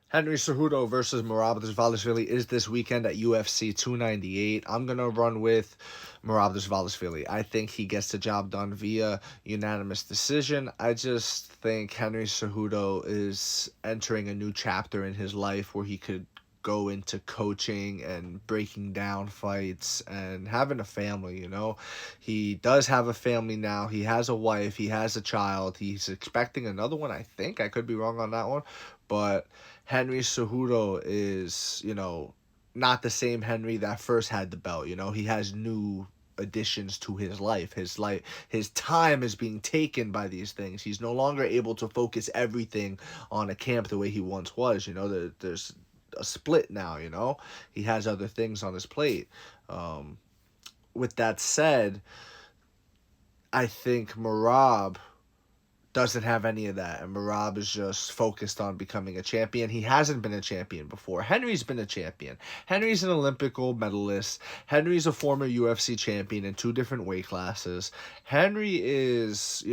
Henry Cejudo versus Merab Dvalishvili is this weekend at UFC 298. I'm going to run with Merab Dvalishvili. I think he gets the job done via unanimous decision. I just think Henry Cejudo is entering a new chapter in his life where he could go into coaching and breaking down fights and having a family, you know. He does have a family now. He has a wife, he has a child. He's expecting another one, I think. I could be wrong on that one, but Henry Cejudo is, not the same Henry that first had the belt. He has new additions to his life. His time is being taken by these things. He's no longer able to focus everything on a camp the way he once was. There's a split now. He has other things on his plate. With that said, I think Merab doesn't have any of that, and Merab is just focused on becoming a champion. He hasn't been a champion before. Henry's been a champion. Henry's an Olympic gold medalist. Henry's a former UFC champion in 2 different weight classes. Henry is,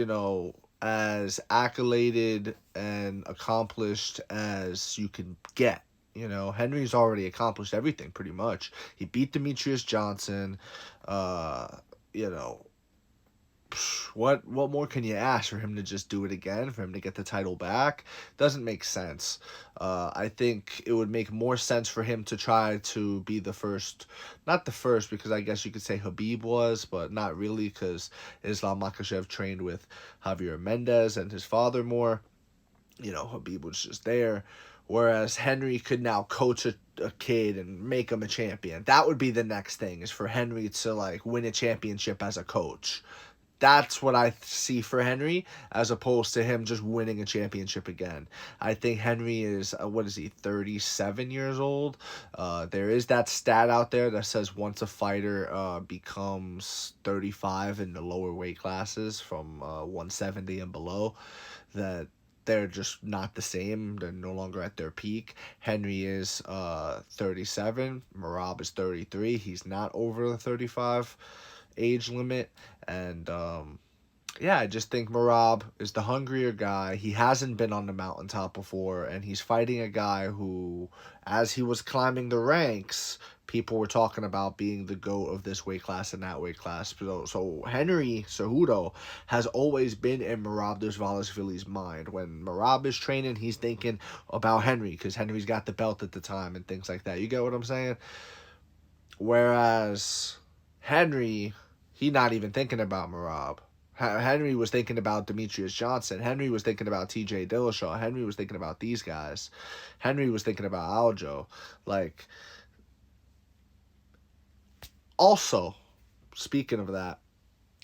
as accoladed and accomplished as you can get. Henry's already accomplished everything pretty much. He beat Demetrius Johnson. You know, what more can you ask for him to just do it again, for him to get the title back? Doesn't make sense. I think it would make more sense for him to try to be the first, not the first, because I guess you could say Khabib was, but not really, because Islam Makhachev trained with Javier Mendez and his father more. Khabib was just there. Whereas Henry could now coach a kid and make him a champion. That would be the next thing, is for Henry to win a championship as a coach. That's what I see for Henry, as opposed to him just winning a championship again. I think Henry is, 37 years old? There is that stat out there that says once a fighter becomes 35 in the lower weight classes from 170 and below, that they're just not the same. They're no longer at their peak. Henry is 37. Merab is 33. He's not over the 35 age limit. And I just think Merab is the hungrier guy. He hasn't been on the mountaintop before, and he's fighting a guy who, as he was climbing the ranks, people were talking about being the GOAT of this weight class and that weight class. So Henry Cejudo has always been in Merab Dvalishvili's mind. When Merab is training, he's thinking about Henry, because Henry's got the belt at the time and things like that. You get what I'm saying? Whereas Henry, he not even thinking about Merab. Henry was thinking about Demetrius Johnson. Henry was thinking about TJ Dillashaw. Henry was thinking about these guys. Henry was thinking about Aljo. Also, speaking of that,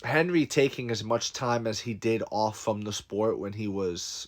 Henry taking as much time as he did off from the sport when he was,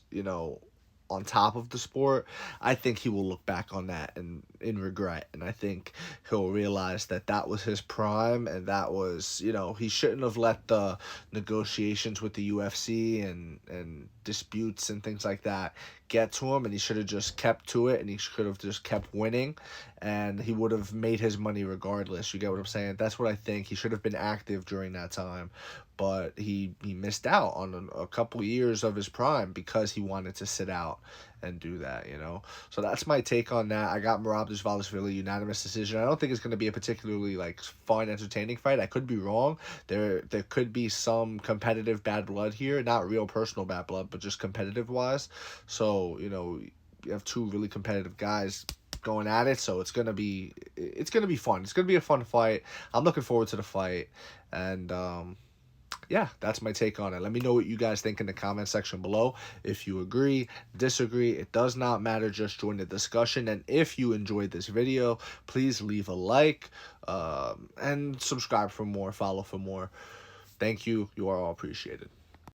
on top of the sport, I think he will look back on that and in regret, and I think he'll realize that was his prime, and that was, he shouldn't have let the negotiations with the UFC and disputes and things like that get to him, and he should have just kept to it, and he should have just kept winning, and he would have made his money regardless. You get what I'm saying? That's what I think. He should have been active during that time, but he missed out on a couple years of his prime because he wanted to sit out and do that, So that's my take on that. I got Merab Dvalishvili, unanimous decision. I don't think it's going to be a particularly fun, entertaining fight. I could be wrong. There could be some competitive bad blood here, not real personal bad blood, but just competitive wise. So you have 2 really competitive guys going at it, so it's gonna be fun. It's gonna be a fun fight. I'm looking forward to the fight, and that's my take on it. Let me know what you guys think in the comment section below. If you agree, disagree, it does not matter. Just join the discussion. And if you enjoyed this video, please leave a like and subscribe for more, follow for more. Thank you. You are all appreciated.